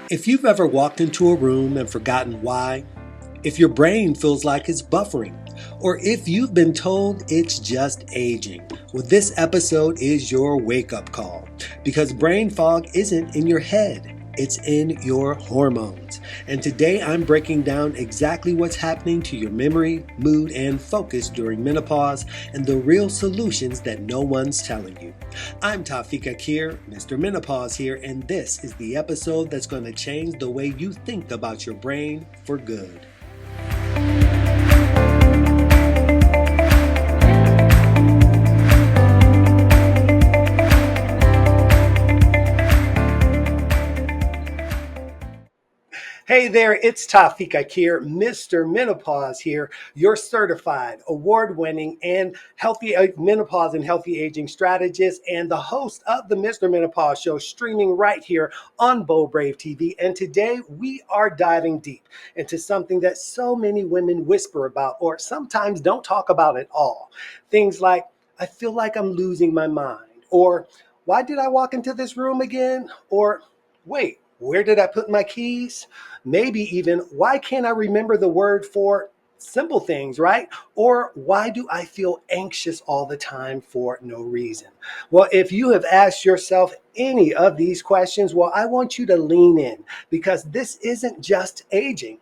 If you've ever walked into a room and forgotten why, if your brain feels like it's buffering, or if you've been told it's just aging, well, this episode is your wake-up call. Because brain fog isn't in your head, it's in your hormones. And today I'm breaking down exactly what's happening to your memory, mood, and focus during menopause and the real solutions that no one's telling you. I'm Tafiq Akhir, Mr. Menopause here, and this is the episode that's going to change the way you think about your brain for good. Hey there, it's Tafiq Akhir, Mr. Menopause here, your certified, award-winning, and healthy menopause and healthy aging strategist, and the host of the Mr. Menopause Show, streaming right here on Bold Brave TV. And today we are diving deep into something that so many women whisper about, or sometimes don't talk about at all. Things like, I feel like I'm losing my mind, or why did I walk into this room again? Or wait, where did I put my keys? Maybe even, why can't I remember the word for simple things, right? Or why do I feel anxious all the time for no reason? Well, if you have asked yourself any of these questions, well, I want you to lean in, because this isn't just aging.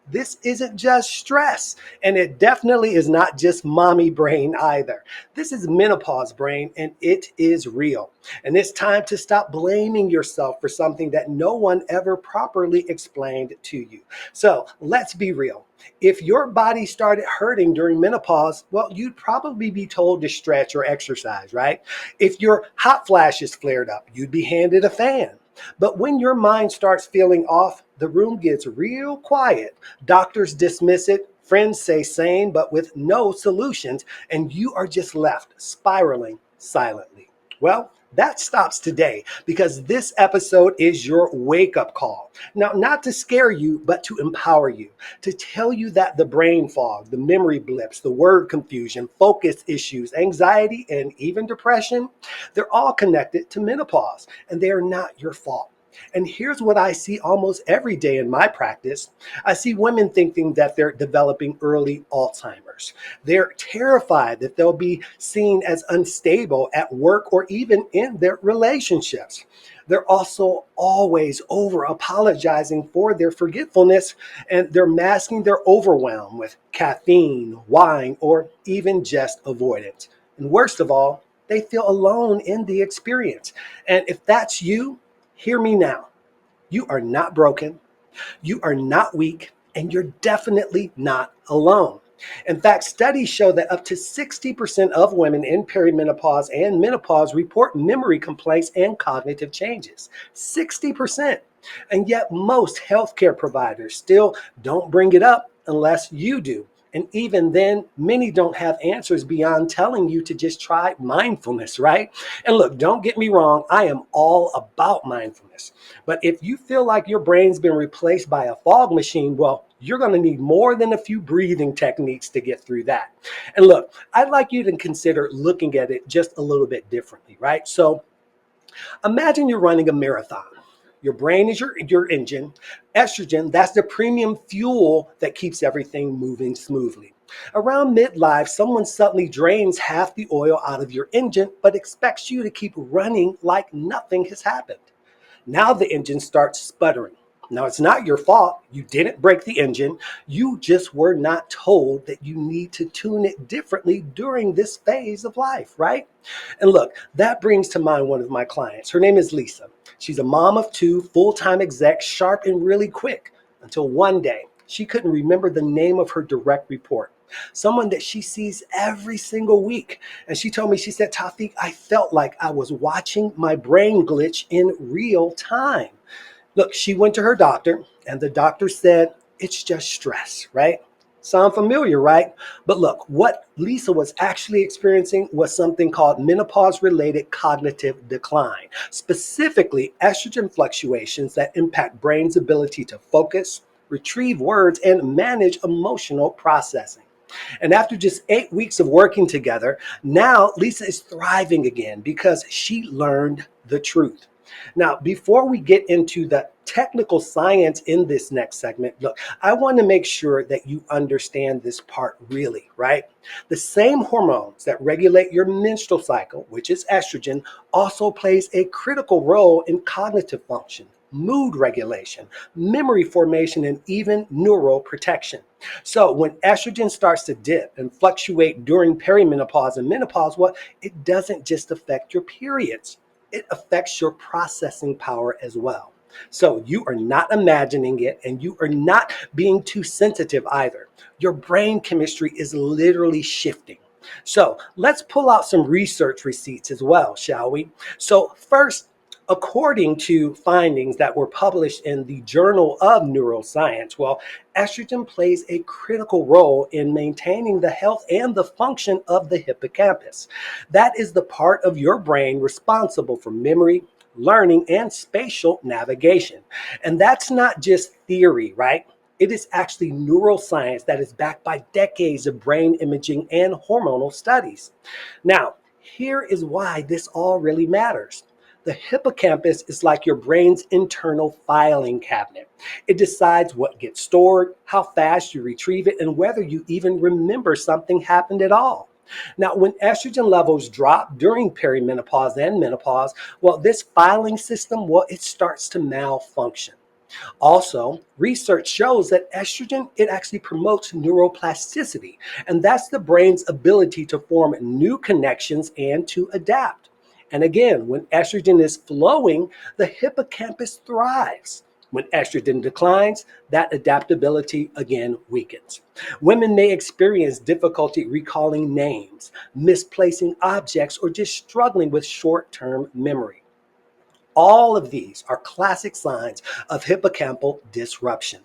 This isn't just stress, and it definitely is not just mommy brain either. This is menopause brain, and it is real. And it's time to stop blaming yourself for something that no one ever properly explained to you. So let's be real. If your body started hurting during menopause, well, you'd probably be told to stretch or exercise, right? If your hot flashes flared up, you'd be handed a fan. But when your mind starts feeling off, the room gets real quiet. Doctors dismiss it, friends say same, but with no solutions, and you are just left spiraling silently. Well, that stops today, because this episode is your wake-up call. Now, not to scare you, but to empower you, to tell you that the brain fog, the memory blips, the word confusion, focus issues, anxiety, and even depression, they're all connected to menopause, and they are not your fault. And here's what I see almost every day in my practice. I see women thinking that they're developing early Alzheimer's. They're terrified that they'll be seen as unstable at work or even in their relationships. They're also always over apologizing for their forgetfulness, and they're masking their overwhelm with caffeine, wine, or even just avoidance. And worst of all, they feel alone in the experience. And if that's you, hear me now. You are not broken, you are not weak, and you're definitely not alone. In fact, studies show that up to 60% of women in perimenopause and menopause report memory complaints and cognitive changes. 60%. And yet most healthcare providers still don't bring it up unless you do. And even then, many don't have answers beyond telling you to just try mindfulness, right? And look, don't get me wrong, I am all about mindfulness. But if you feel like your brain's been replaced by a fog machine, well, you're going to need more than a few breathing techniques to get through that. And look, I'd like you to consider looking at it just a little bit differently, right? So imagine you're running a marathon. Your brain is your engine. Estrogen, that's the premium fuel that keeps everything moving smoothly. Around midlife, someone suddenly drains half the oil out of your engine, but expects you to keep running like nothing has happened. Now the engine starts sputtering. Now, it's not your fault. You didn't break the engine. You just were not told that you need to tune it differently during this phase of life, right? And look, that brings to mind one of my clients. Her name is Lisa. She's a mom of two, full-time exec, sharp and really quick, until one day she couldn't remember the name of her direct report, someone that she sees every single week. And she told me, she said, Tafiq, I felt like I was watching my brain glitch in real time. Look, she went to her doctor, and the doctor said, it's just stress, right? Sound familiar, right? But look, what Lisa was actually experiencing was something called menopause-related cognitive decline, specifically estrogen fluctuations that impact brain's ability to focus, retrieve words, and manage emotional processing. And after just 8 weeks of working together, now Lisa is thriving again because she learned the truth. Now, before we get into the technical science in this next segment, look, I want to make sure that you understand this part really, right? The same hormones that regulate your menstrual cycle, which is estrogen, also plays a critical role in cognitive function, mood regulation, memory formation, and even neural protection. So when estrogen starts to dip and fluctuate during perimenopause and menopause, well, it doesn't just affect your periods. It affects your processing power as well. So you are not imagining it and you are not being too sensitive either. Your brain chemistry is literally shifting. So let's pull out some research receipts as well, shall we? So, first, according to findings that were published in the Journal of Neuroscience, well, estrogen plays a critical role in maintaining the health and the function of the hippocampus. That is the part of your brain responsible for memory, learning, and spatial navigation. And that's not just theory, right? It is actually neuroscience that is backed by decades of brain imaging and hormonal studies. Now, here is why this all really matters. The hippocampus is like your brain's internal filing cabinet. It decides what gets stored, how fast you retrieve it, and whether you even remember something happened at all. Now, when estrogen levels drop during perimenopause and menopause, well, this filing system, well, it starts to malfunction. Also, research shows that estrogen, it actually promotes neuroplasticity, and that's the brain's ability to form new connections and to adapt. And again, when estrogen is flowing, the hippocampus thrives. When estrogen declines, that adaptability again weakens. Women may experience difficulty recalling names, misplacing objects, or just struggling with short term memory. All of these are classic signs of hippocampal disruption.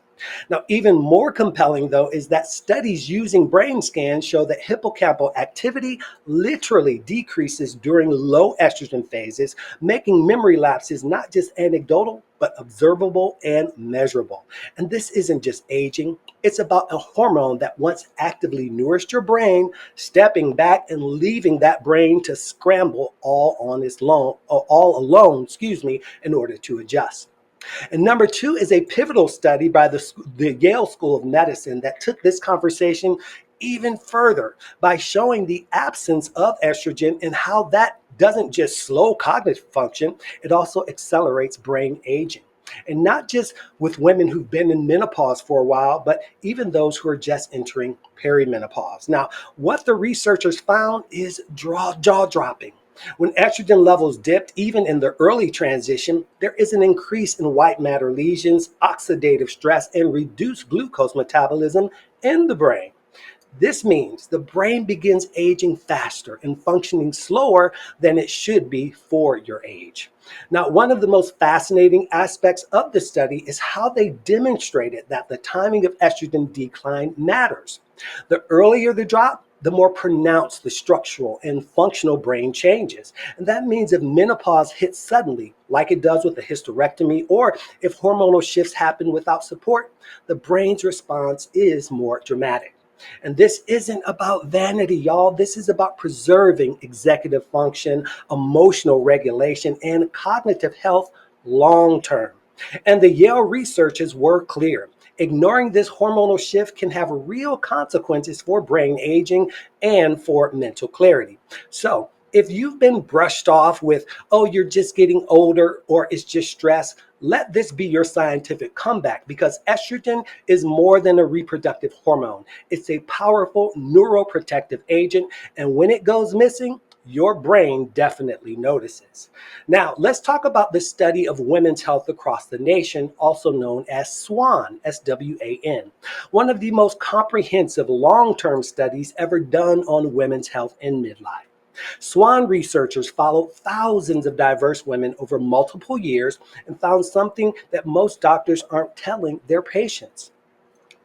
Now, even more compelling, though, is that studies using brain scans show that hippocampal activity literally decreases during low estrogen phases, making memory lapses not just anecdotal, but observable and measurable. And this isn't just aging, it's about a hormone that once actively nourished your brain, stepping back and leaving that brain to scramble all alone, in order to adjust. And number two is a pivotal study by the Yale School of Medicine that took this conversation even further by showing the absence of estrogen and how that doesn't just slow cognitive function, it also accelerates brain aging. And not just with women who've been in menopause for a while, but even those who are just entering perimenopause. Now, what the researchers found is jaw dropping. When estrogen levels dipped, even in the early transition, there is an increase in white matter lesions, oxidative stress, and reduced glucose metabolism in the brain. This means the brain begins aging faster and functioning slower than it should be for your age. Now, one of the most fascinating aspects of the study is how they demonstrated that the timing of estrogen decline matters. The earlier the drop, the more pronounced the structural and functional brain changes. And that means if menopause hits suddenly, like it does with a hysterectomy, or if hormonal shifts happen without support, the brain's response is more dramatic. And this isn't about vanity, y'all. This is about preserving executive function, emotional regulation, and cognitive health long term. And the Yale researchers were clear. Ignoring this hormonal shift can have real consequences for brain aging and for mental clarity. So, if you've been brushed off with, oh, you're just getting older or it's just stress, let this be your scientific comeback because estrogen is more than a reproductive hormone. It's a powerful neuroprotective agent, and when it goes missing, your brain definitely notices. Now, let's talk about the study of women's health across the nation, also known as SWAN, SWAN, one of the most comprehensive long-term studies ever done on women's health in midlife. SWAN researchers followed thousands of diverse women over multiple years and found something that most doctors aren't telling their patients.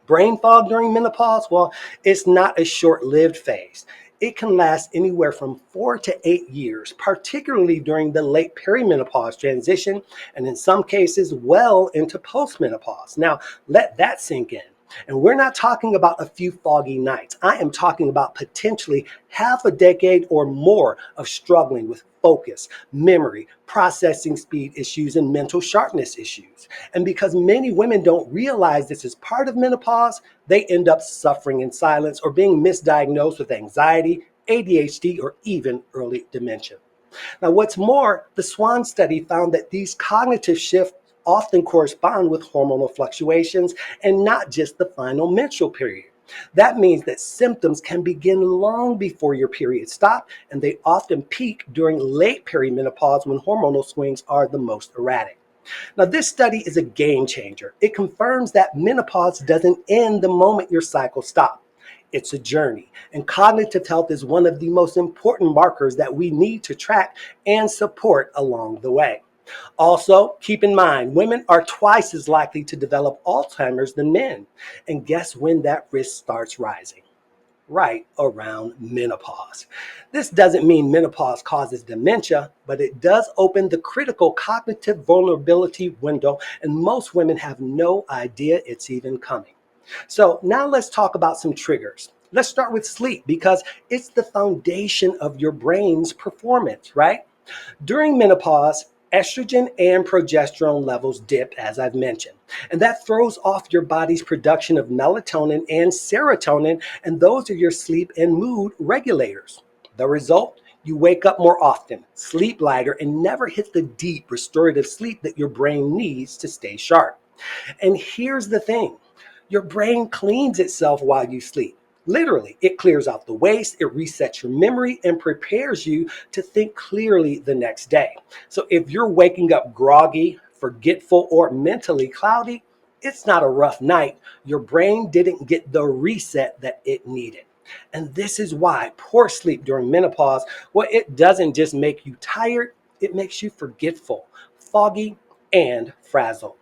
Brain fog during menopause, well, it's not a short lived phase. It can last anywhere from 4 to 8 years, particularly during the late perimenopause transition, and in some cases, well into postmenopause. Now, let that sink in. And we're not talking about a few foggy nights. I am talking about potentially half a decade or more of struggling with focus, memory, processing speed issues, and mental sharpness issues. And because many women don't realize this is part of menopause, they end up suffering in silence or being misdiagnosed with anxiety, ADHD, or even early dementia. Now, what's more, the SWAN study found that these cognitive shifts often correspond with hormonal fluctuations and not just the final menstrual period. That means that symptoms can begin long before your period stop, and they often peak during late perimenopause when hormonal swings are the most erratic. Now, this study is a game changer. It confirms that menopause doesn't end the moment your cycle stops. It's a journey, and cognitive health is one of the most important markers that we need to track and support along the way. Also, keep in mind, women are twice as likely to develop Alzheimer's than men. And guess when that risk starts rising? Right around menopause. This doesn't mean menopause causes dementia, but it does open the critical cognitive vulnerability window, and most women have no idea it's even coming. So now let's talk about some triggers. Let's start with sleep because it's the foundation of your brain's performance, right? During menopause, estrogen and progesterone levels dip, as I've mentioned, and that throws off your body's production of melatonin and serotonin, and those are your sleep and mood regulators. The result? You wake up more often, sleep lighter, and never hit the deep restorative sleep that your brain needs to stay sharp. And here's the thing, your brain cleans itself while you sleep. Literally, it clears out the waste, it resets your memory, and prepares you to think clearly the next day. So if you're waking up groggy, forgetful, or mentally cloudy, it's not a rough night. Your brain didn't get the reset that it needed. And this is why poor sleep during menopause, well, it doesn't just make you tired, it makes you forgetful, foggy, and frazzled.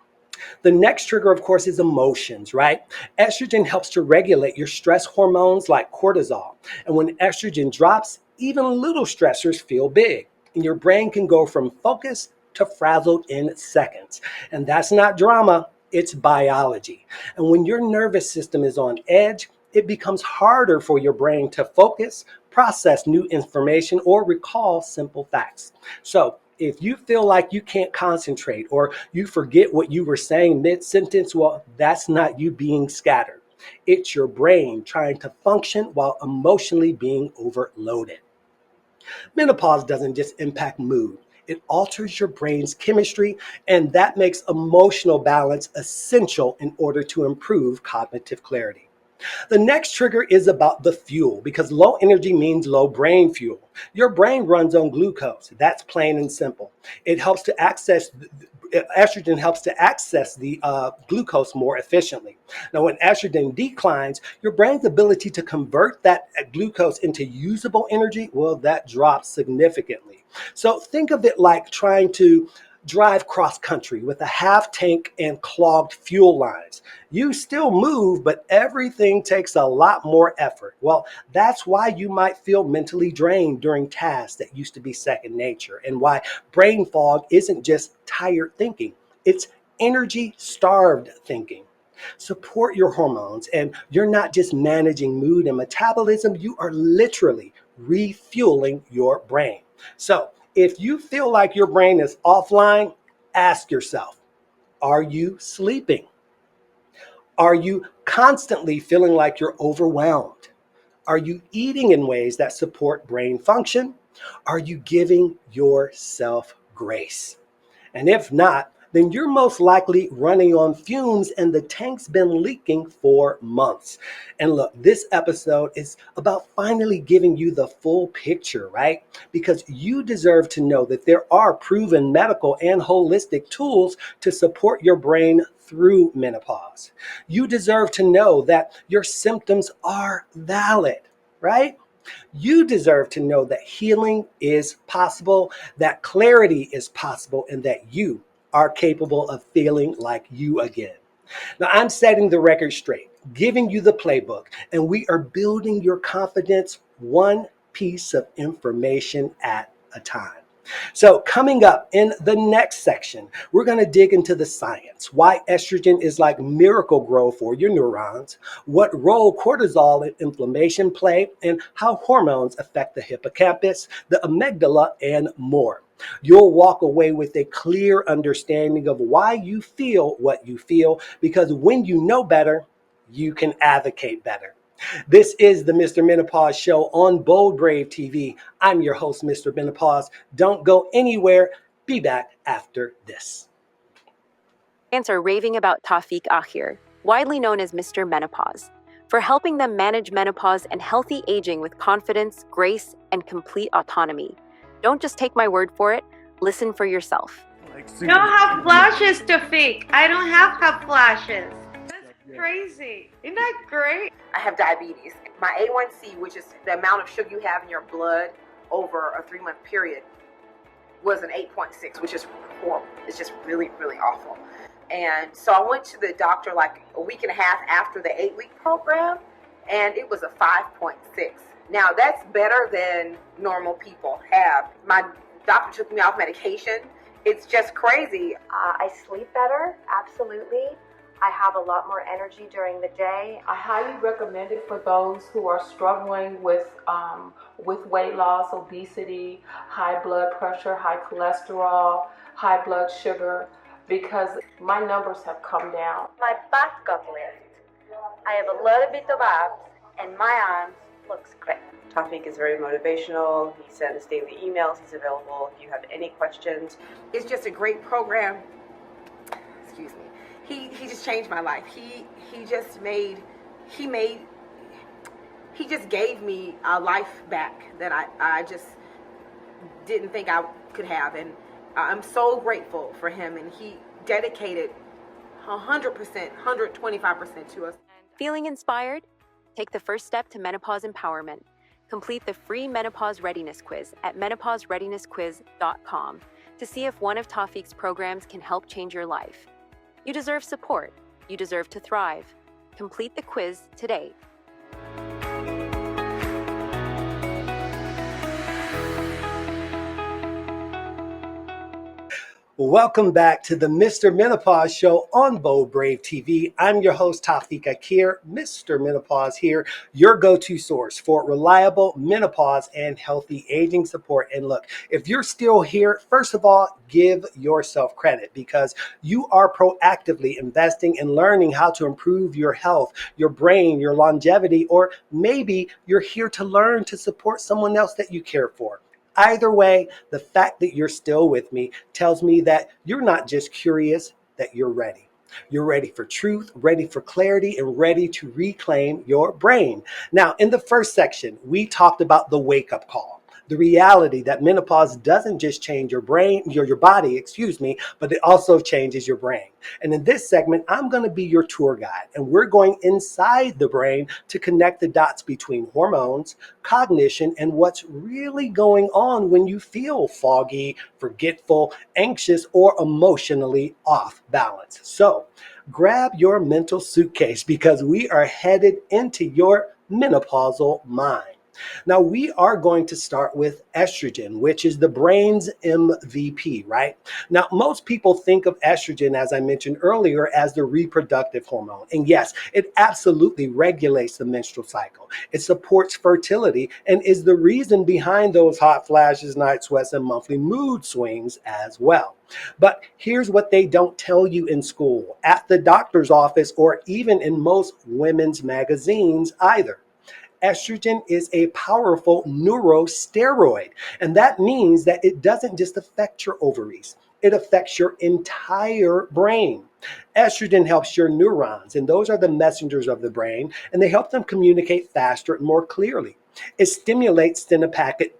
The next trigger, of course, is emotions, right? Estrogen helps to regulate your stress hormones like cortisol. And when estrogen drops, even little stressors feel big. And your brain can go from focused to frazzled in seconds. And that's not drama, it's biology. And when your nervous system is on edge, it becomes harder for your brain to focus, process new information, or recall simple facts. So, if you feel like you can't concentrate or you forget what you were saying mid sentence, well, that's not you being scattered. It's your brain trying to function while emotionally being overloaded. Menopause doesn't just impact mood, it alters your brain's chemistry, and that makes emotional balance essential in order to improve cognitive clarity. The next trigger is about the fuel because low energy means low brain fuel. Your brain runs on glucose. That's plain and simple. It helps to access estrogen helps to access the glucose more efficiently. Now, when estrogen declines, your brain's ability to convert that glucose into usable energy, well, that drops significantly. So think of it like trying to drive cross country with a half tank and clogged fuel lines. You still move, but everything takes a lot more effort. Well, that's why you might feel mentally drained during tasks that used to be second nature, and why brain fog isn't just tired thinking, it's energy starved thinking. Support your hormones, and you're not just managing mood and metabolism, you are literally refueling your brain. So, if you feel like your brain is offline, ask yourself, are you sleeping? Are you constantly feeling like you're overwhelmed? Are you eating in ways that support brain function? Are you giving yourself grace? And if not, then you're most likely running on fumes and the tank's been leaking for months. And look, this episode is about finally giving you the full picture, right? Because you deserve to know that there are proven medical and holistic tools to support your brain through menopause. You deserve to know that your symptoms are valid, right? You deserve to know that healing is possible, that clarity is possible, and that you are capable of feeling like you again. Now, I'm setting the record straight, giving you the playbook, and we are building your confidence one piece of information at a time. So, coming up in the next section, we're going to dig into the science, why estrogen is like miracle grow for your neurons, what role cortisol and inflammation play, and how hormones affect the hippocampus, the amygdala, and more. You'll walk away with a clear understanding of why you feel what you feel, because when you know better, you can advocate better. This is the Mr. Menopause Show on Bold Brave TV. I'm your host, Mr. Menopause. Don't go anywhere. Be back after this. Clients are raving about Tafiq Akhir, widely known as Mr. Menopause, for helping them manage menopause and healthy aging with confidence, grace, and complete autonomy. Don't just take my word for it, listen for yourself. You don't have flashes, Tafiq. I don't have hot flashes. That's crazy. Isn't that great? I have diabetes. My A1C, which is the amount of sugar you have in your blood over a 3-month period, was an 8.6, which is horrible. It's just really, really awful. And so I went to the doctor like a week and a half after the 8-week program, and it was a 5.6. Now that's better than normal people have. My doctor took me off medication. It's just crazy. I sleep better, absolutely. I have a lot more energy during the day. I highly recommend it for those who are struggling with weight loss, obesity, high blood pressure, high cholesterol, high blood sugar, because my numbers have come down. My back got lift. I have a little bit of abs, and my arms looks great. Tafiq is very motivational. He sends daily emails. He's available if you have any questions. It's just a great program. Excuse me. He just changed my life. He just gave me a life back that I just didn't think I could have, and I'm so grateful for him. And he dedicated 100%, 125% to us. Feeling inspired? Take the first step to menopause empowerment. Complete the free Menopause Readiness Quiz at menopausereadinessquiz.com to see if one of Tafiq's programs can help change your life. You deserve support. You deserve to thrive. Complete the quiz today. Welcome back to the Mr. Menopause Show on Bold Brave TV. I'm your host, Tafiq Akhir, Mr. Menopause here, your go-to source for reliable menopause and healthy aging support. And look, if you're still here, first of all, give yourself credit, because you are proactively investing in learning how to improve your health, your brain, your longevity, or maybe you're here to learn to support someone else that you care for. Either way, the fact that you're still with me tells me that you're not just curious, that you're ready. You're ready for truth, ready for clarity, and ready to reclaim your brain. Now, in the first section, we talked about the wake-up call. The reality that menopause doesn't just change your brain, your body, but it also changes your brain. And in this segment, I'm going to be your tour guide, and we're going inside the brain to connect the dots between hormones, cognition, and what's really going on when you feel foggy, forgetful, anxious, or emotionally off balance. So grab your mental suitcase, because we are headed into your menopausal mind. Now, we are going to start with estrogen, which is the brain's MVP, right? Now, most people think of estrogen, as I mentioned earlier, as the reproductive hormone. And yes, it absolutely regulates the menstrual cycle. It supports fertility and is the reason behind those hot flashes, night sweats, and monthly mood swings as well. But here's what they don't tell you in school, at the doctor's office, or even in most women's magazines either. Estrogen is a powerful neurosteroid, and that means that it doesn't just affect your ovaries, it affects your entire brain. Estrogen helps your neurons, and those are the messengers of the brain, and they help them communicate faster and more clearly. It stimulates synaptic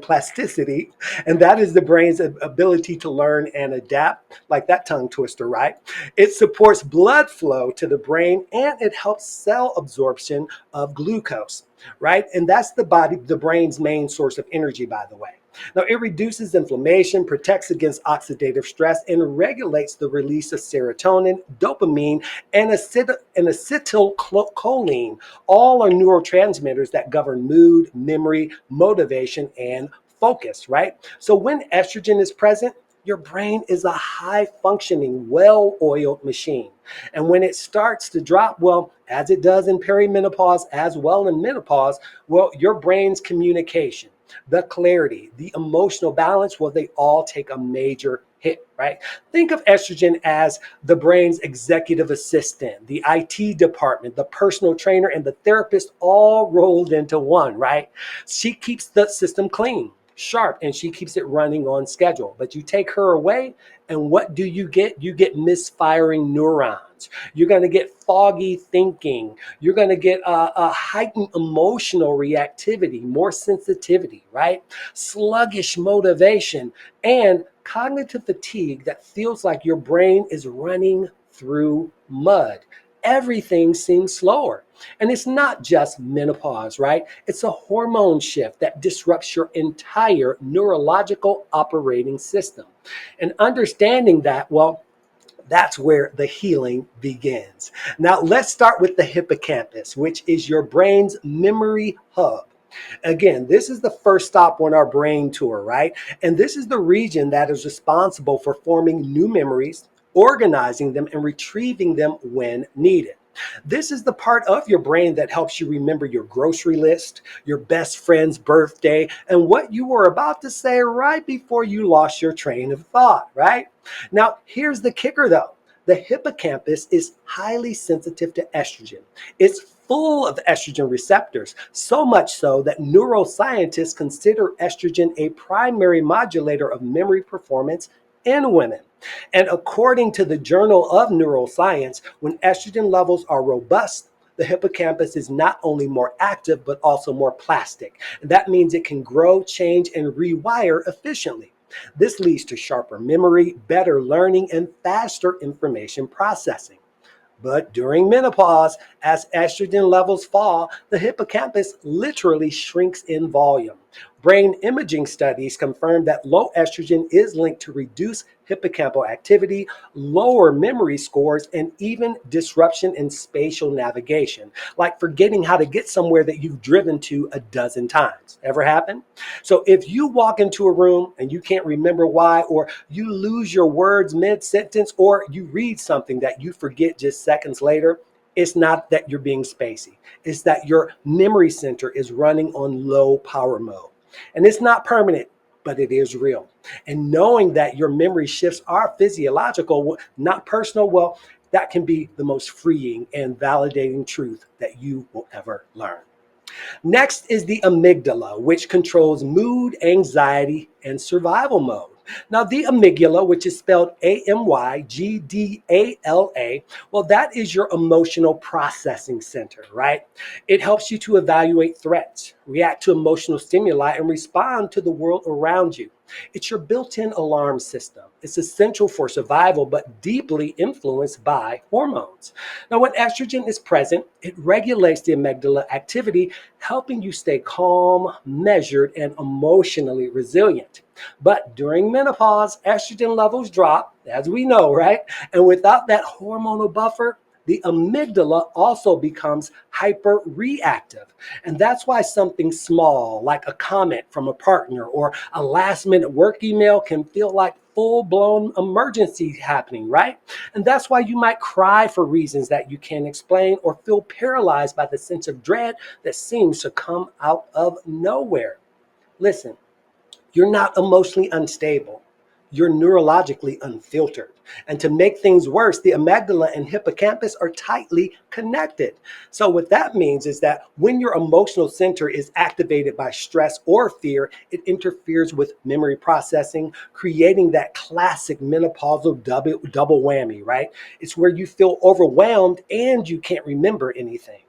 plasticity, and that is the brain's ability to learn and adapt, like that tongue twister, right? It supports blood flow to the brain, and it helps cell absorption of glucose, right? And that's the brain's main source of energy, by the way. Now, it reduces inflammation, protects against oxidative stress, and regulates the release of serotonin, dopamine, and acetylcholine. All are neurotransmitters that govern mood, memory, motivation, and focus, right? So when estrogen is present, your brain is a high functioning, well oiled machine. And when it starts to drop, well, as it does in perimenopause as well in menopause, well, your brain's communication, the clarity, the emotional balance, well, they all take a major hit, right? Think of estrogen as the brain's executive assistant, the IT department, the personal trainer, and the therapist all rolled into one, right? She keeps the system clean, sharp, and she keeps it running on schedule. But you take her away, and what do you get? You get misfiring neurons. You're going to get foggy thinking. You're going to get a heightened emotional reactivity, more sensitivity, right? Sluggish motivation, and cognitive fatigue that feels like your brain is running through mud. Everything seems slower. And it's not just menopause, right? It's a hormone shift that disrupts your entire neurological operating system. And understanding that, well, that's where the healing begins. Now, let's start with the hippocampus, which is your brain's memory hub. Again, this is the first stop on our brain tour, right? And this is the region that is responsible for forming new memories, organizing them, and retrieving them when needed. This is the part of your brain that helps you remember your grocery list, your best friend's birthday, and what you were about to say right before you lost your train of thought, right? Now, here's the kicker though. The hippocampus is highly sensitive to estrogen. It's full of estrogen receptors, so much so that neuroscientists consider estrogen a primary modulator of memory performance in women. And according to the Journal of Neuroscience, when estrogen levels are robust, the hippocampus is not only more active, but also more plastic. And that means it can grow, change, and rewire efficiently. This leads to sharper memory, better learning, and faster information processing. But during menopause, as estrogen levels fall, the hippocampus literally shrinks in volume. Brain imaging studies confirm that low estrogen is linked to reduced hippocampal activity, lower memory scores, and even disruption in spatial navigation, like forgetting how to get somewhere that you've driven to a dozen times. Ever happen? So if you walk into a room and you can't remember why, or you lose your words mid-sentence, or you read something that you forget just seconds later, it's not that you're being spacey. It's that your memory center is running on low power mode. And it's not permanent, but it is real. And knowing that your memory shifts are physiological, not personal, well, that can be the most freeing and validating truth that you will ever learn. Next is the amygdala, which controls mood, anxiety, and survival mode. Now, the amygdala, which is spelled Amygdala, well, that is your emotional processing center, right? It helps you to evaluate threats, react to emotional stimuli, and respond to the world around you. It's your built-in alarm system. It's essential for survival, but deeply influenced by hormones. Now, when estrogen is present, it regulates the amygdala activity, helping you stay calm, measured, and emotionally resilient. But during menopause, estrogen levels drop, as we know, right? And without that hormonal buffer, the amygdala also becomes hyperreactive. And that's why something small, like a comment from a partner or a last minute work email, can feel like full blown emergency happening, right? And that's why you might cry for reasons that you can't explain, or feel paralyzed by the sense of dread that seems to come out of nowhere. Listen, you're not emotionally unstable. You're neurologically unfiltered. And to make things worse, the amygdala and hippocampus are tightly connected. So what that means is that when your emotional center is activated by stress or fear, it interferes with memory processing, creating that classic menopausal double whammy, right? It's where you feel overwhelmed and you can't remember anything.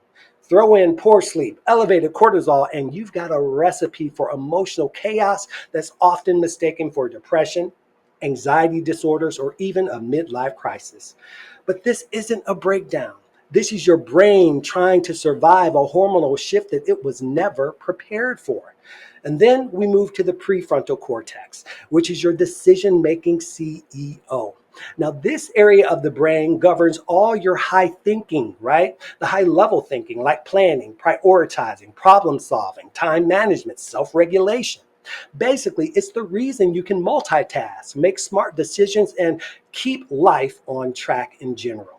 Throw in poor sleep, elevated cortisol, and you've got a recipe for emotional chaos that's often mistaken for depression, anxiety disorders, or even a midlife crisis. But this isn't a breakdown. This is your brain trying to survive a hormonal shift that it was never prepared for. And then we move to the prefrontal cortex, which is your decision-making CEO. Now, this area of the brain governs all your high thinking, right? The high level thinking, like planning, prioritizing, problem solving, time management, self regulation. Basically, it's the reason you can multitask, make smart decisions, and keep life on track in general.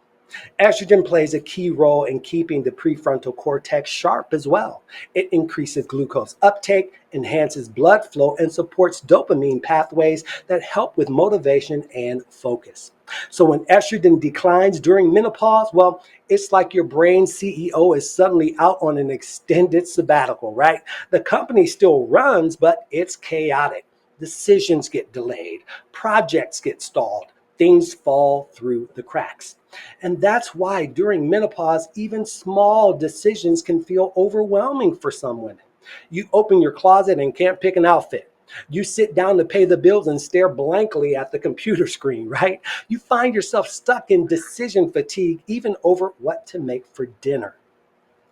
Estrogen plays a key role in keeping the prefrontal cortex sharp as well. It increases glucose uptake, enhances blood flow, and supports dopamine pathways that help with motivation and focus. So when estrogen declines during menopause, well, it's like your brain CEO is suddenly out on an extended sabbatical, right? The company still runs, but it's chaotic. Decisions get delayed, projects get stalled, things fall through the cracks. And that's why during menopause, even small decisions can feel overwhelming for some women. You open your closet and can't pick an outfit. You sit down to pay the bills and stare blankly at the computer screen, right? You find yourself stuck in decision fatigue, even over what to make for dinner.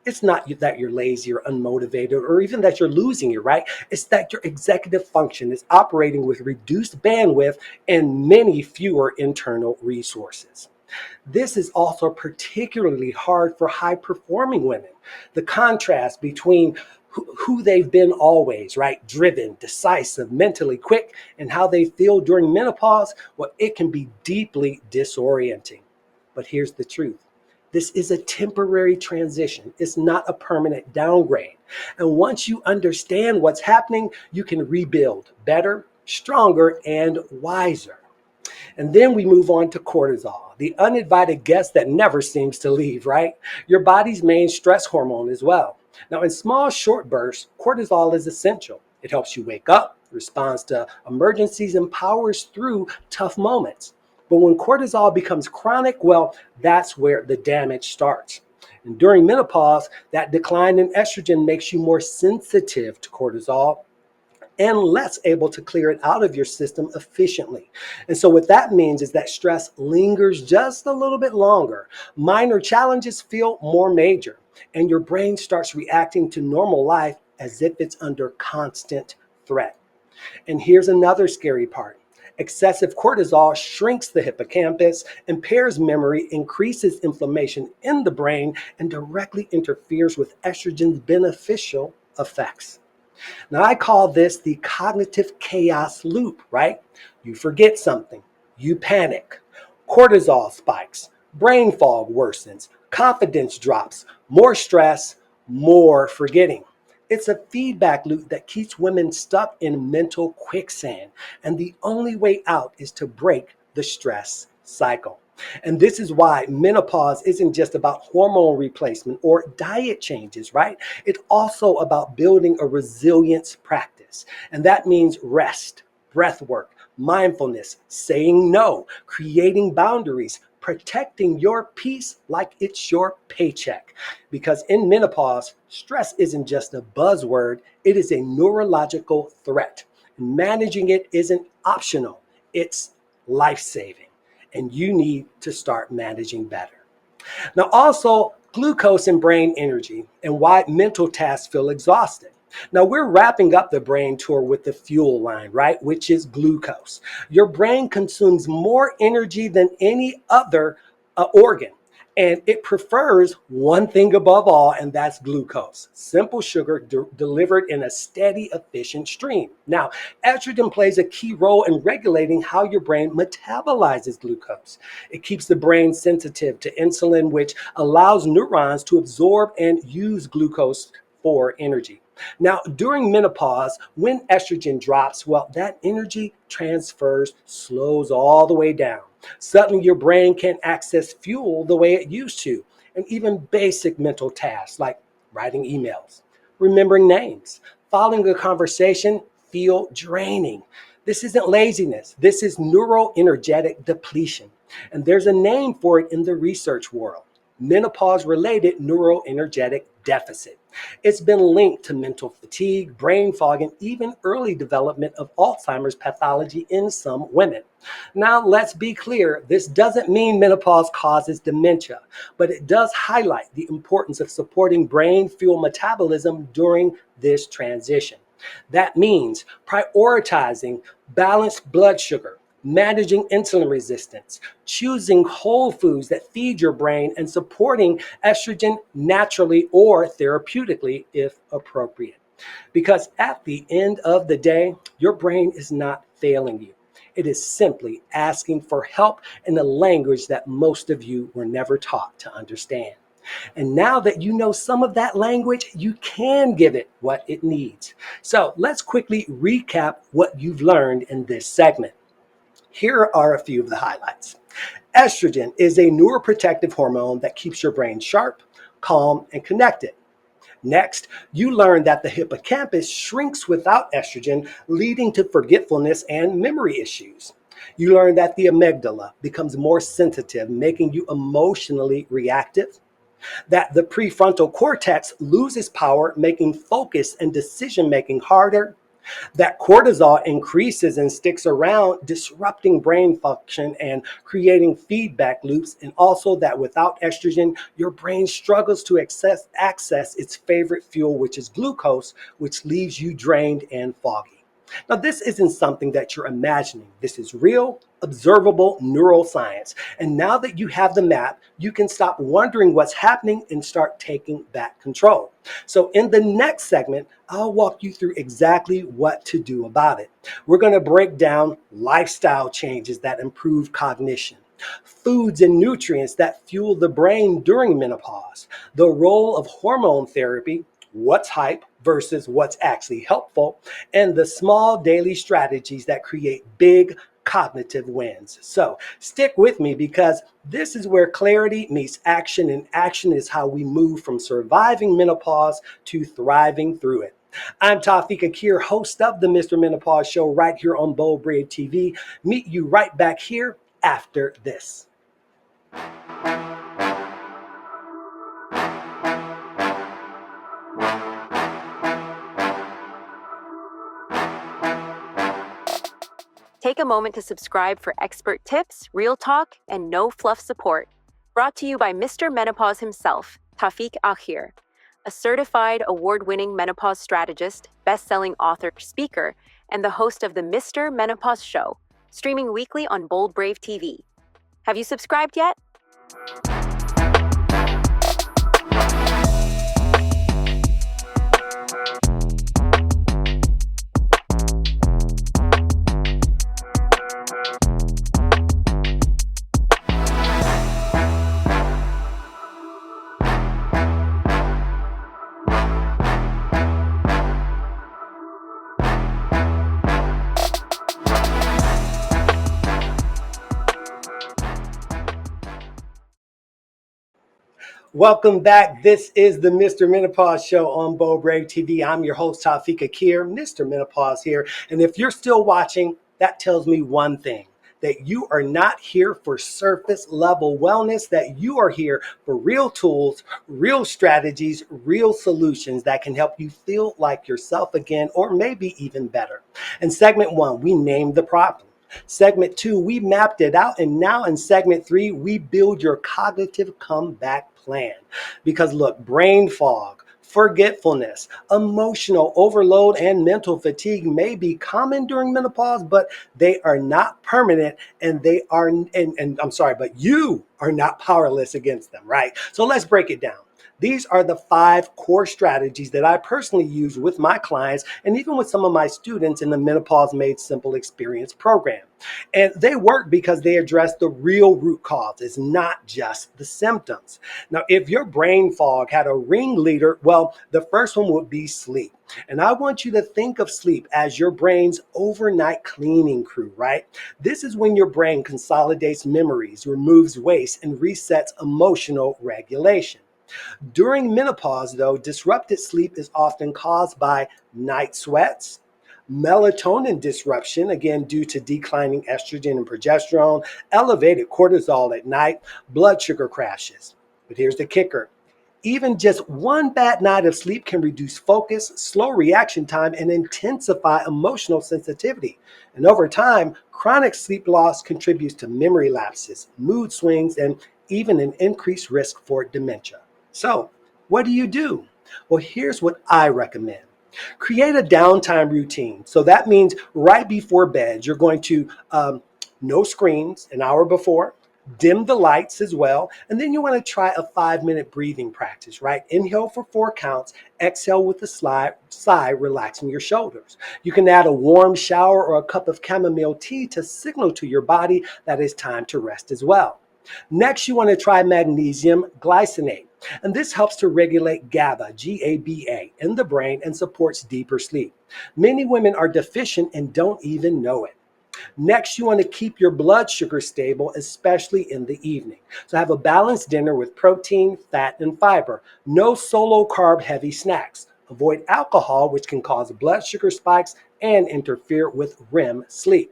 It's not that you're lazy or unmotivated or even that you're losing it, right? It's that your executive function is operating with reduced bandwidth and many fewer internal resources. This is also particularly hard for high performing women. The contrast between who they've been always, right? Driven, decisive, mentally quick, and how they feel during menopause, well, it can be deeply disorienting. But here's the truth. This is a temporary transition. It's not a permanent downgrade. And once you understand what's happening, you can rebuild better, stronger, and wiser. And then we move on to cortisol, the uninvited guest that never seems to leave, right? Your body's main stress hormone as well. Now, in small, short bursts, cortisol is essential. It helps you wake up, responds to emergencies, and powers through tough moments. But when cortisol becomes chronic, well, that's where the damage starts. And during menopause, that decline in estrogen makes you more sensitive to cortisol and less able to clear it out of your system efficiently. And so what that means is that stress lingers just a little bit longer. Minor challenges feel more major, and your brain starts reacting to normal life as if it's under constant threat. And here's another scary part. Excessive cortisol shrinks the hippocampus, impairs memory, increases inflammation in the brain, and directly interferes with estrogen's beneficial effects. Now, I call this the cognitive chaos loop, right? You forget something, you panic, cortisol spikes, brain fog worsens, confidence drops, more stress, more forgetting. It's a feedback loop that keeps women stuck in mental quicksand. And the only way out is to break the stress cycle. And this is why menopause isn't just about hormone replacement or diet changes, right? It's also about building a resilience practice. And that means rest, breath work, mindfulness, saying no, creating boundaries, protecting your peace like it's your paycheck. Because in menopause, stress isn't just a buzzword, it is a neurological threat. And managing it isn't optional, it's life saving. And you need to start managing better. Now, also, glucose and brain energy and why mental tasks feel exhausting. Now, we're wrapping up the brain tour with the fuel line, right? Which is glucose. Your brain consumes more energy than any other organ. And it prefers one thing above all, and that's glucose. Simple sugar delivered in a steady, efficient stream. Now, estrogen plays a key role in regulating how your brain metabolizes glucose. It keeps the brain sensitive to insulin, which allows neurons to absorb and use glucose for energy. Now, during menopause, when estrogen drops, well, that energy transfers slows all the way down. Suddenly, your brain can't access fuel the way it used to. And even basic mental tasks like writing emails, remembering names, following a conversation feel draining. This isn't laziness. This is neuroenergetic depletion. And there's a name for it in the research world: menopause-related neuroenergetic deficit. It's been linked to mental fatigue, brain fog, and even early development of Alzheimer's pathology in some women. Now, let's be clear, this doesn't mean menopause causes dementia, but it does highlight the importance of supporting brain fuel metabolism during this transition. That means prioritizing balanced blood sugar, managing insulin resistance, choosing whole foods that feed your brain, and supporting estrogen naturally or therapeutically if appropriate. Because at the end of the day, your brain is not failing you. It is simply asking for help in a language that most of you were never taught to understand. And now that you know some of that language, you can give it what it needs. So let's quickly recap what you've learned in this segment. Here are a few of the highlights. Estrogen is a neuroprotective hormone that keeps your brain sharp, calm, and connected. Next, you learn that the hippocampus shrinks without estrogen, leading to forgetfulness and memory issues. You learn that the amygdala becomes more sensitive, making you emotionally reactive. That the prefrontal cortex loses power, making focus and decision making harder. That cortisol increases and sticks around, disrupting brain function and creating feedback loops. And also that without estrogen, your brain struggles to access its favorite fuel, which is glucose, which leaves you drained and foggy. Now, this isn't something that you're imagining. This is real, observable neuroscience. And now that you have the map, you can stop wondering what's happening and start taking back control. So in the next segment, I'll walk you through exactly what to do about it. We're going to break down lifestyle changes that improve cognition, foods and nutrients that fuel the brain during menopause, the role of hormone therapy, what's hype versus what's actually helpful, and the small daily strategies that create big cognitive wins. So stick with me because this is where clarity meets action, and action is how we move from surviving menopause to thriving through it. I'm Tafiq Akhir, host of the Mr. Menopause Show right here on Bold Brave TV. Meet you right back here after this. Take a moment to subscribe for expert tips, real talk, and no fluff support. Brought to you by Mr. Menopause himself, Tafiq Akhir, a certified award-winning menopause strategist, best-selling author, speaker, and the host of the Mr. Menopause Show, streaming weekly on Bold Brave TV. Have you subscribed yet? Welcome back. This is the Mr. Menopause Show on Bold Brave TV. I'm your host, Tafiq Akhir, Mr. Menopause here. And if you're still watching, that tells me one thing, that you are not here for surface level wellness, that you are here for real tools, real strategies, real solutions that can help you feel like yourself again, or maybe even better. In segment 1, we named the problem. Segment 2, we mapped it out. And now in segment 3, we build your cognitive comeback plan. Because look, brain fog, forgetfulness, emotional overload, and mental fatigue may be common during menopause, but they are not permanent, and but you are not powerless against them, right? So let's break it down. These are the 5 core strategies that I personally use with my clients and even with some of my students in the Menopause Made Simple Experience program. And they work because they address the real root causes, not just the symptoms. Now, if your brain fog had a ringleader, well, the first one would be sleep. And I want you to think of sleep as your brain's overnight cleaning crew, right? This is when your brain consolidates memories, removes waste, and resets emotional regulation. During menopause, though, disrupted sleep is often caused by night sweats, melatonin disruption, again, due to declining estrogen and progesterone, elevated cortisol at night, blood sugar crashes. But here's the kicker. Even just one bad night of sleep can reduce focus, slow reaction time, and intensify emotional sensitivity. And over time, chronic sleep loss contributes to memory lapses, mood swings, and even an increased risk for dementia. So, what do you do? Well, here's what I recommend. Create a downtime routine. So that means right before bed, you're going to no screens an hour before, dim the lights as well. And then you want to try a 5-minute breathing practice, right? Inhale for 4 counts, exhale with a sigh, relaxing your shoulders. You can add a warm shower or a cup of chamomile tea to signal to your body that it's time to rest as well. Next, you want to try magnesium glycinate. And this helps to regulate GABA, G-A-B-A, in the brain and supports deeper sleep. Many women are deficient and don't even know it. Next, you want to keep your blood sugar stable, especially in the evening. So have a balanced dinner with protein, fat, and fiber. No solo carb heavy snacks. Avoid alcohol, which can cause blood sugar spikes and interfere with REM sleep.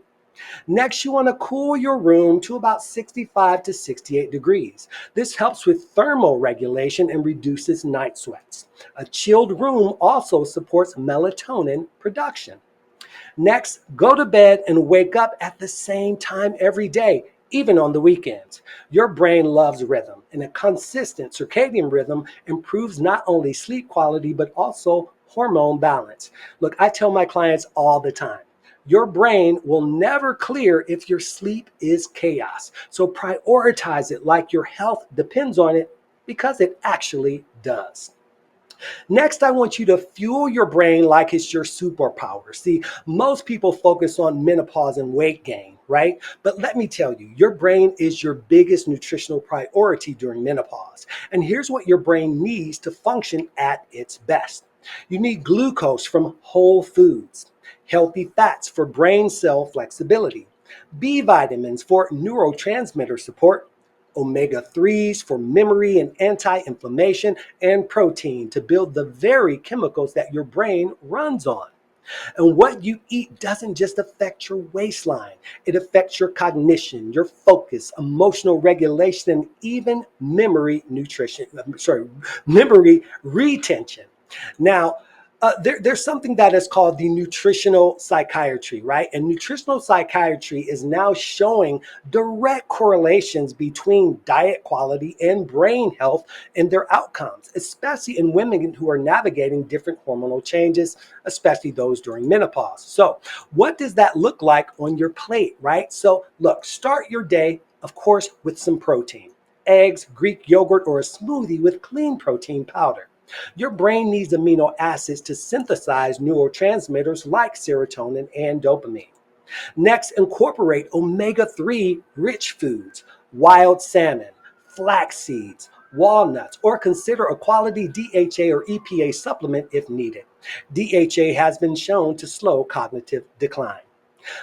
Next, you want to cool your room to about 65 to 68 degrees. This helps with thermal regulation and reduces night sweats. A chilled room also supports melatonin production. Next, go to bed and wake up at the same time every day, even on the weekends. Your brain loves rhythm, and a consistent circadian rhythm improves not only sleep quality, but also hormone balance. Look, I tell my clients all the time, your brain will never clear if your sleep is chaos. So prioritize it like your health depends on it, because it actually does. Next, I want you to fuel your brain like it's your superpower. See, most people focus on menopause and weight gain, right? But let me tell you, your brain is your biggest nutritional priority during menopause. And here's what your brain needs to function at its best. You need glucose from whole foods, healthy fats for brain cell flexibility, B vitamins for neurotransmitter support, omega-3s for memory and anti-inflammation, and protein to build the very chemicals that your brain runs on. And what you eat doesn't just affect your waistline, it affects your cognition, your focus, emotional regulation, and even memory retention. Now, there's something that is called the nutritional psychiatry, right? And nutritional psychiatry is now showing direct correlations between diet quality and brain health and their outcomes, especially in women who are navigating different hormonal changes, especially those during menopause. So, what does that look like on your plate, right? So, look, start your day, of course, with some protein. Eggs, Greek yogurt, or a smoothie with clean protein powder. Your brain needs amino acids to synthesize neurotransmitters like serotonin and dopamine. Next, incorporate omega-3 rich foods, wild salmon, flax seeds, walnuts, or consider a quality DHA or EPA supplement if needed. DHA has been shown to slow cognitive decline.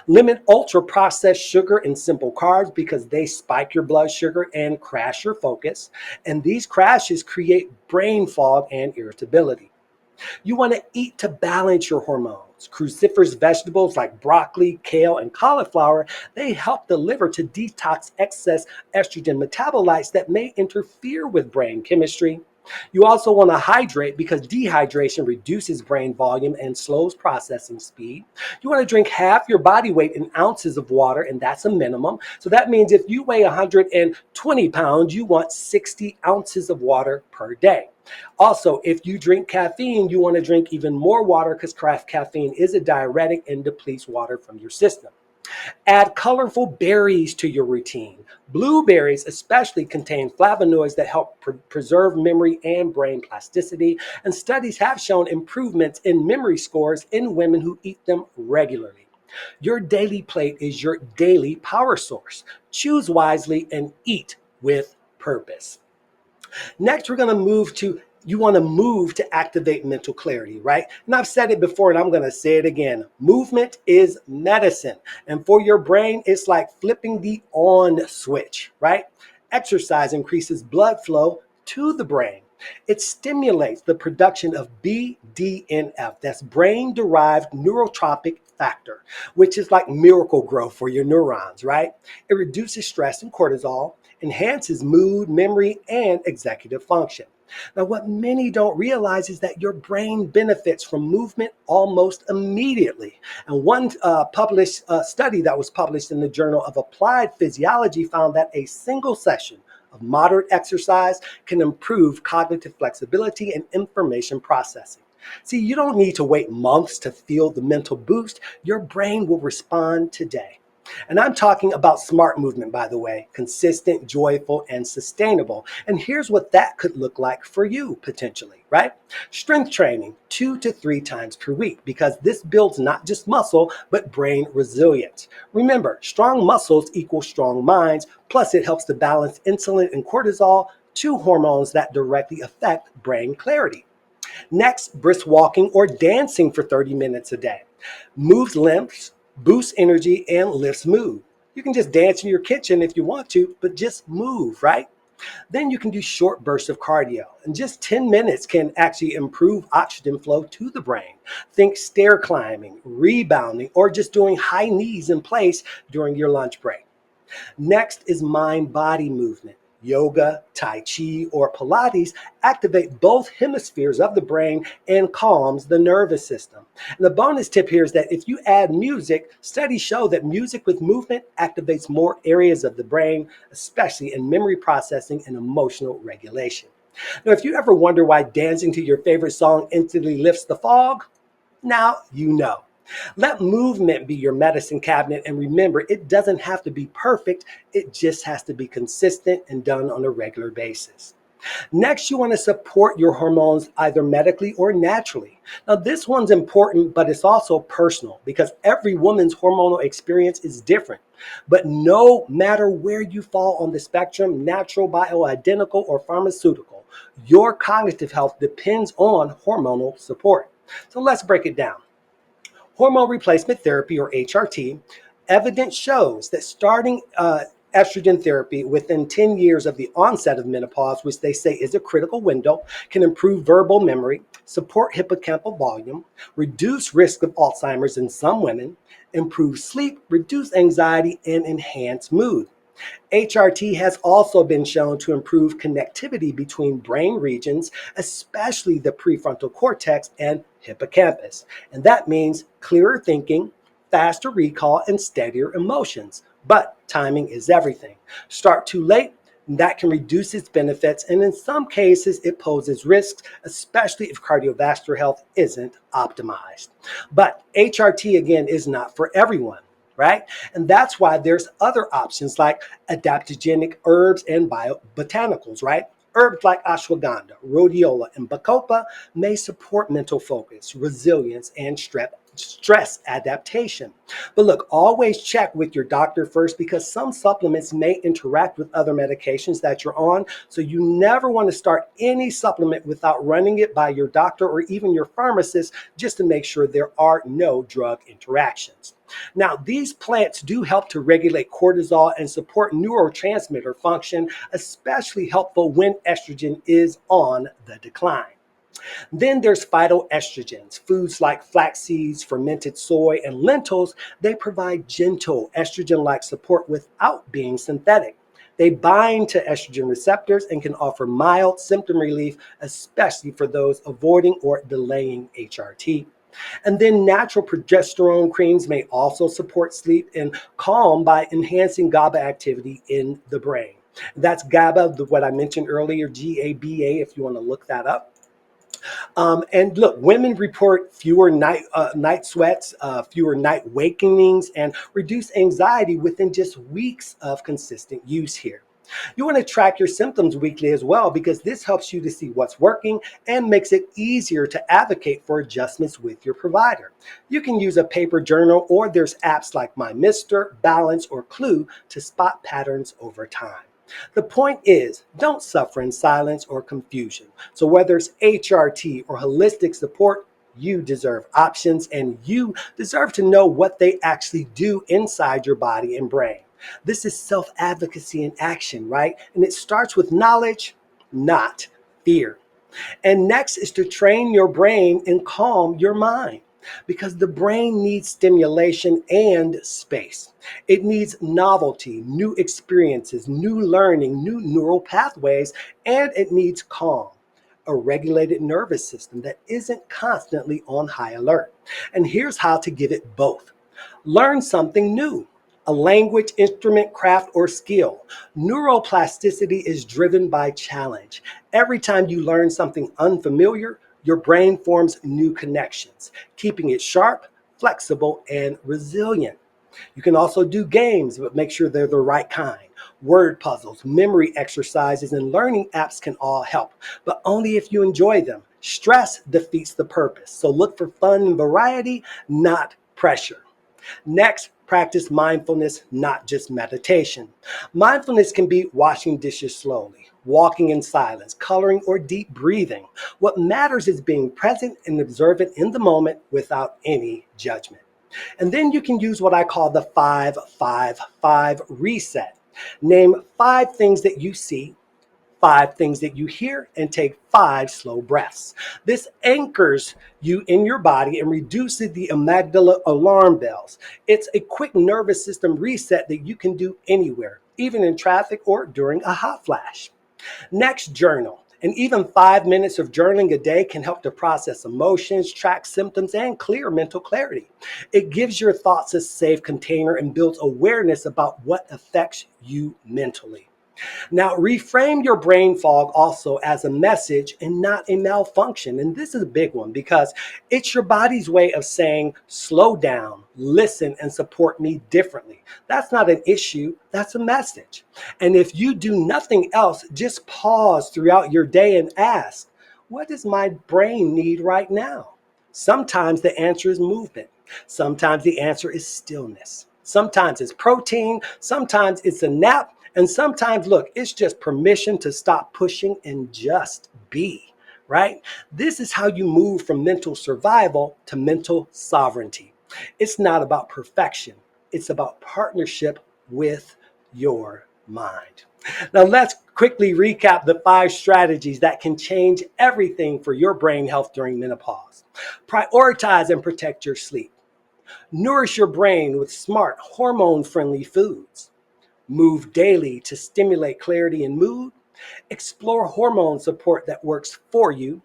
Limit ultra processed sugar and simple carbs because they spike your blood sugar and crash your focus. And these crashes create brain fog and irritability. You want to eat to balance your hormones. Cruciferous vegetables like broccoli, kale, and cauliflower, they help the liver to detox excess estrogen metabolites that may interfere with brain chemistry. You also want to hydrate because dehydration reduces brain volume and slows processing speed. You want to drink half your body weight in ounces of water, and that's a minimum. So that means if you weigh 120 pounds, you want 60 ounces of water per day. Also, if you drink caffeine, you want to drink even more water because caffeine is a diuretic and depletes water from your system. Add colorful berries to your routine. Blueberries especially contain flavonoids that help preserve memory and brain plasticity, and studies have shown improvements in memory scores in women who eat them regularly. Your daily plate is your daily power source. Choose wisely and eat with purpose. Next, we're going to move to you want to move to activate mental clarity, right? And I've said it before and I'm going to say it again. Movement is medicine. And for your brain, it's like flipping the on switch, right? Exercise increases blood flow to the brain. It stimulates the production of BDNF, that's brain derived neurotrophic factor, which is like miracle growth for your neurons, right? It reduces stress and cortisol, enhances mood, memory, and executive function. Now, what many don't realize is that your brain benefits from movement almost immediately. And one published study that was published in the Journal of Applied Physiology found that a single session of moderate exercise can improve cognitive flexibility and information processing. See, you don't need to wait months to feel the mental boost. Your brain will respond today. And I'm talking about smart movement, by the way, consistent, joyful, and sustainable. And here's what that could look like for you potentially, right? Strength training 2 to 3 times per week, because this builds not just muscle, but brain resilience. Remember, strong muscles equal strong minds, plus it helps to balance insulin and cortisol, two hormones that directly affect brain clarity. Next, brisk walking or dancing for 30 minutes a day. Moves limbs, boosts energy, and lifts mood. You can just dance in your kitchen if you want to, but just move, right? Then you can do short bursts of cardio. And just 10 minutes can actually improve oxygen flow to the brain. Think stair climbing, rebounding, or just doing high knees in place during your lunch break. Next is mind-body movement. Yoga, Tai Chi, or Pilates activate both hemispheres of the brain and calms the nervous system. And the bonus tip here is that if you add music, studies show that music with movement activates more areas of the brain, especially in memory processing and emotional regulation. Now, if you ever wonder why dancing to your favorite song instantly lifts the fog, now you know. Let movement be your medicine cabinet, and remember, it doesn't have to be perfect, it just has to be consistent and done on a regular basis. Next, you want to support your hormones either medically or naturally. Now, this one's important, but it's also personal because every woman's hormonal experience is different. But no matter where you fall on the spectrum, natural, bioidentical, or pharmaceutical, your cognitive health depends on hormonal support. So let's break it down. Hormone replacement therapy, or HRT, evidence shows that starting estrogen therapy within 10 years of the onset of menopause, which they say is a critical window, can improve verbal memory, support hippocampal volume, reduce risk of Alzheimer's in some women, improve sleep, reduce anxiety, and enhance mood. HRT has also been shown to improve connectivity between brain regions, especially the prefrontal cortex and hippocampus. And that means clearer thinking, faster recall, and steadier emotions. But timing is everything. Start too late, that can reduce its benefits, and in some cases, it poses risks, especially if cardiovascular health isn't optimized. But HRT, again, is not for everyone, right? And that's why there's other options like adaptogenic herbs and biobotanicals, right? Herbs like ashwagandha, rhodiola, and bacopa may support mental focus, resilience, and stress adaptation. But look, always check with your doctor first because some supplements may interact with other medications that you're on. So you never want to start any supplement without running it by your doctor or even your pharmacist just to make sure there are no drug interactions. Now, these plants do help to regulate cortisol and support neurotransmitter function, especially helpful when estrogen is on the decline. Then there's phytoestrogens, foods like flax seeds, fermented soy, and lentils. They provide gentle estrogen-like support without being synthetic. They bind to estrogen receptors and can offer mild symptom relief, especially for those avoiding or delaying HRT. And then natural progesterone creams may also support sleep and calm by enhancing GABA activity in the brain. That's GABA, what I mentioned earlier, GABA, if you want to look that up. And look, women report fewer night sweats, fewer night wakenings, and reduced anxiety within just weeks of consistent use here. You want to track your symptoms weekly as well because this helps you to see what's working and makes it easier to advocate for adjustments with your provider. You can use a paper journal or there's apps like My Mister, Balance, or Clue to spot patterns over time. The point is, don't suffer in silence or confusion. So whether it's HRT or holistic support, you deserve options and you deserve to know what they actually do inside your body and brain. This is self-advocacy in action, right? And it starts with knowledge, not fear. And next is to train your brain and calm your mind because the brain needs stimulation and space. It needs novelty, new experiences, new learning, new neural pathways, and it needs calm, a regulated nervous system that isn't constantly on high alert. And here's how to give it both. Learn something new. A language, instrument, craft, or skill. Neuroplasticity is driven by challenge. Every time you learn something unfamiliar, your brain forms new connections, keeping it sharp, flexible, and resilient. You can also do games, but make sure they're the right kind. Word puzzles, memory exercises, and learning apps can all help, but only if you enjoy them. Stress defeats the purpose, so look for fun and variety, not pressure. Next, practice mindfulness, not just meditation. Mindfulness can be washing dishes slowly, walking in silence, coloring, or deep breathing. What matters is being present and observant in the moment without any judgment. And then you can use what I call the 5-5-5 reset. Name 5 things that you see, 5 things that you hear, and take 5 slow breaths. This anchors you in your body and reduces the amygdala alarm bells. It's a quick nervous system reset that you can do anywhere, even in traffic or during a hot flash. Next, journal. And even 5 minutes of journaling a day can help to process emotions, track symptoms, and clear mental clarity. It gives your thoughts a safe container and builds awareness about what affects you mentally. Now, reframe your brain fog also as a message and not a malfunction. And this is a big one because it's your body's way of saying, slow down, listen, and support me differently. That's not an issue, that's a message. And if you do nothing else, just pause throughout your day and ask, what does my brain need right now? Sometimes the answer is movement. Sometimes the answer is stillness. Sometimes it's protein. Sometimes it's a nap. And sometimes, look, it's just permission to stop pushing and just be, right? This is how you move from mental survival to mental sovereignty. It's not about perfection. It's about partnership with your mind. Now, let's quickly recap the 5 strategies that can change everything for your brain health during menopause. Prioritize and protect your sleep. Nourish your brain with smart, hormone-friendly foods. Move daily to stimulate clarity and mood. Explore hormone support that works for you.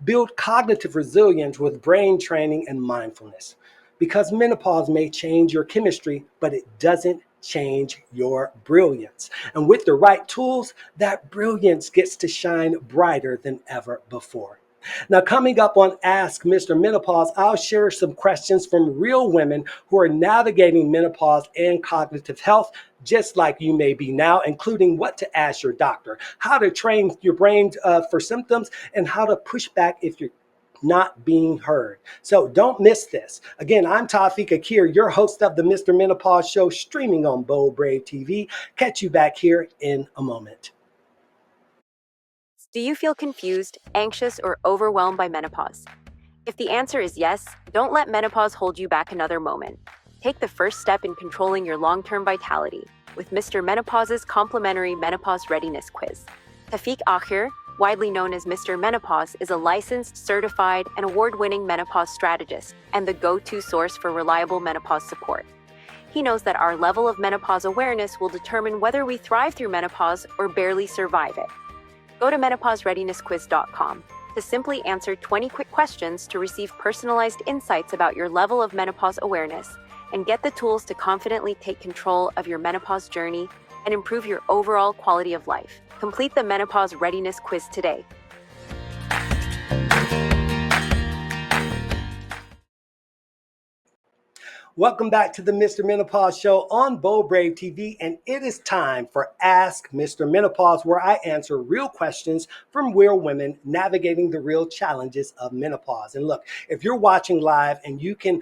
Build cognitive resilience with brain training and mindfulness. Because menopause may change your chemistry, but it doesn't change your brilliance. And with the right tools, that brilliance gets to shine brighter than ever before. Now, coming up on Ask Mr. Menopause, I'll share some questions from real women who are navigating menopause and cognitive health, just like you may be now, including what to ask your doctor, how to train your brain for symptoms, and how to push back if you're not being heard. So don't miss this. Again, I'm Tafiq Akhir, your host of the Mr. Menopause Show, streaming on Bold Brave TV. Catch you back here in a moment. Do you feel confused, anxious, or overwhelmed by menopause? If the answer is yes, don't let menopause hold you back another moment. Take the first step in controlling your long-term vitality with Mr. Menopause's complimentary Menopause Readiness Quiz. Tafiq Akhir, widely known as Mr. Menopause, is a licensed, certified, and award-winning menopause strategist and the go-to source for reliable menopause support. He knows that our level of menopause awareness will determine whether we thrive through menopause or barely survive it. Go to menopausereadinessquiz.com to simply answer 20 quick questions to receive personalized insights about your level of menopause awareness and get the tools to confidently take control of your menopause journey and improve your overall quality of life. Complete the Menopause Readiness Quiz today. Welcome back to the Mr. Menopause Show on Bold Brave TV, and it is time for Ask Mr. Menopause, where I answer real questions from real women navigating the real challenges of menopause. And look, if you're watching live, and you can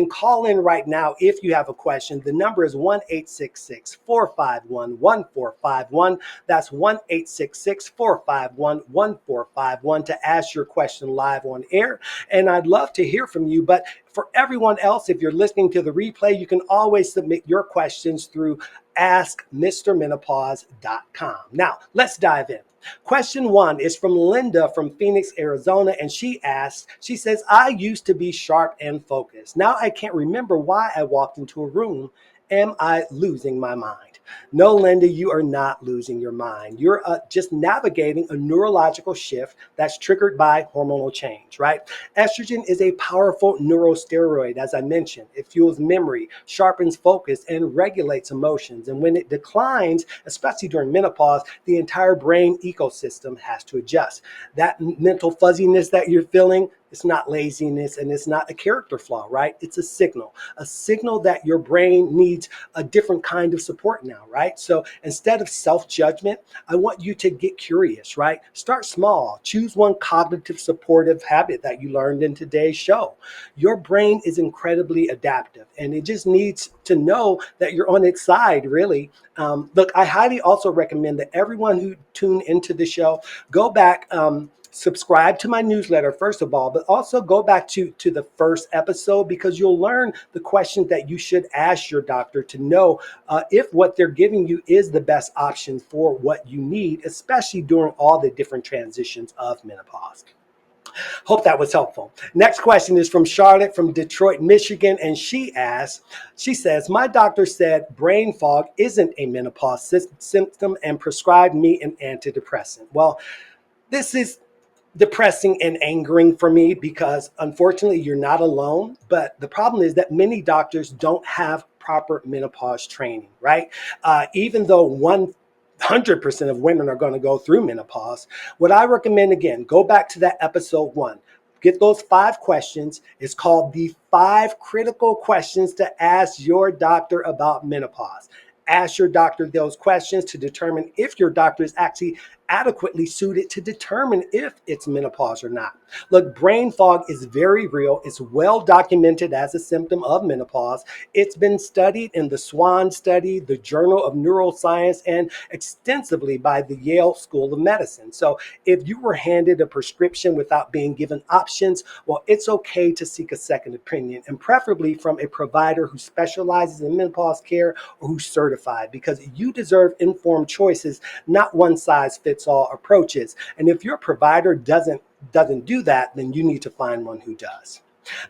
call in right now if you have a question. The number is 1-866-451-1451. That's 1-866-451-1451 to ask your question live on air. And I'd love to hear from you, but for everyone else, if you're listening to the replay, you can always submit your questions through askmrmenopause.com. Now, let's dive in. Question 1 is from Linda from Phoenix, Arizona, and she says, I used to be sharp and focused. Now I can't remember why I walked into a room. Am I losing my mind? No, Linda, you are not losing your mind. You're just navigating a neurological shift that's triggered by hormonal change, right? Estrogen is a powerful neurosteroid, as I mentioned. It fuels memory, sharpens focus, and regulates emotions. And when it declines, especially during menopause, the entire brain ecosystem has to adjust. That mental fuzziness that you're feeling, it's not laziness and it's not a character flaw, right? It's a signal that your brain needs a different kind of support now, right? So instead of self-judgment, I want you to get curious, right? Start small. Choose one cognitive supportive habit that you learned in today's show. Your brain is incredibly adaptive and it just needs to know that you're on its side, really. Look, I highly also recommend that everyone who tune into the show go back, subscribe to my newsletter, first of all, but also go back to the first episode because you'll learn the questions that you should ask your doctor to know if what they're giving you is the best option for what you need, especially during all the different transitions of menopause. Hope that was helpful. Next question is from Charlotte from Detroit, Michigan. And she says, my doctor said brain fog isn't a menopause symptom and prescribed me an antidepressant. Well, this is depressing and angering for me because unfortunately you're not alone. But the problem is that many doctors don't have proper menopause training, right? Even though 100% of women are going to go through menopause, what I recommend, again, go back to that episode 1. Get those 5 questions. It's called the 5 critical questions to ask your doctor about menopause. Ask your doctor those questions to determine if your doctor is actually adequately suited to determine if it's menopause or not. Look, brain fog is very real. It's well documented as a symptom of menopause. It's been studied in the SWAN study, the Journal of Neuroscience, and extensively by the Yale School of Medicine. So if you were handed a prescription without being given options, well, it's okay to seek a second opinion, and preferably from a provider who specializes in menopause care or who's certified, because you deserve informed choices, not one size fits all approaches. And if your provider doesn't do that, then you need to find one who does.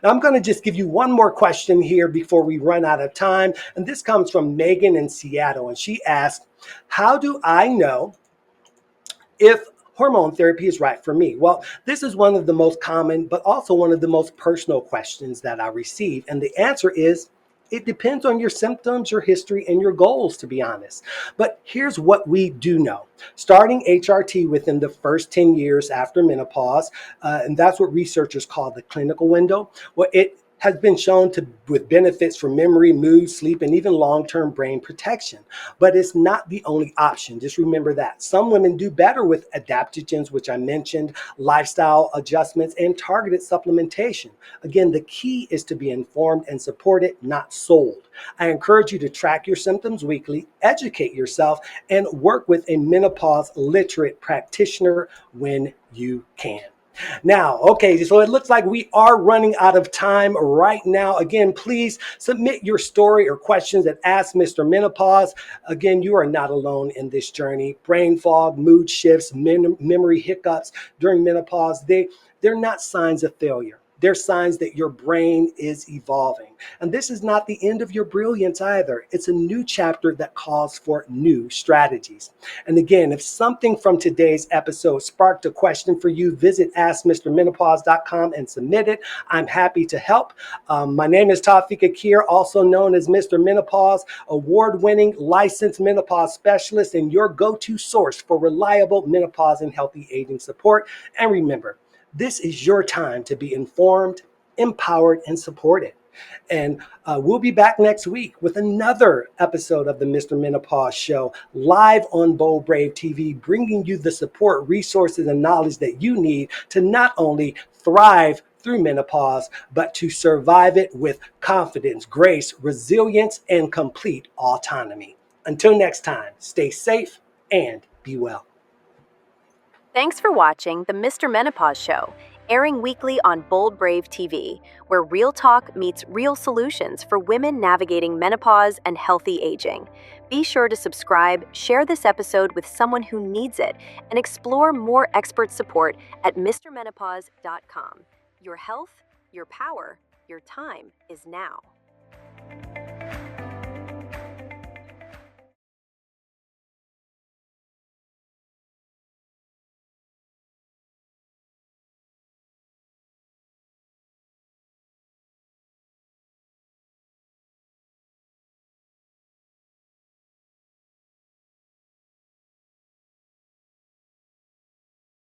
Now, I'm going to just give you one more question here before we run out of time. And this comes from Megan in Seattle. And she asked, how do I know if hormone therapy is right for me? Well, this is one of the most common, but also one of the most personal questions that I receive. And the answer is, it depends on your symptoms, your history, and your goals, to be honest. But here's what we do know. Starting HRT within the first 10 years after menopause, and that's what researchers call the clinical window, well, it has been shown to with benefits for memory, mood, sleep, and even long-term brain protection. But it's not the only option. Just remember that. Some women do better with adaptogens, which I mentioned, lifestyle adjustments, and targeted supplementation. Again, the key is to be informed and supported, not sold. I encourage you to track your symptoms weekly, educate yourself, and work with a menopause literate practitioner when you can. Now, okay, so it looks like we are running out of time right now. Again, please submit your story or questions at Ask Mr. Menopause. Again, you are not alone in this journey. Brain fog, mood shifts, memory hiccups during menopause, they're not signs of failure. They're signs that your brain is evolving. And this is not the end of your brilliance either. It's a new chapter that calls for new strategies. And again, if something from today's episode sparked a question for you, visit askmrmenopause.com and submit it. I'm happy to help. My name is Tafiq Akhir, also known as Mr. Menopause, award-winning licensed menopause specialist and your go-to source for reliable menopause and healthy aging support. And remember, this is your time to be informed, empowered, and supported. And we'll be back next week with another episode of the Mr. Menopause Show, live on Bold Brave TV, bringing you the support, resources, and knowledge that you need to not only thrive through menopause, but to survive it with confidence, grace, resilience, and complete autonomy. Until next time, stay safe and be well. Thanks for watching the Mr. Menopause Show, airing weekly on Bold Brave TV, where real talk meets real solutions for women navigating menopause and healthy aging. Be sure to subscribe, share this episode with someone who needs it, and explore more expert support at MrMenopause.com. Your health, your power, your time is now.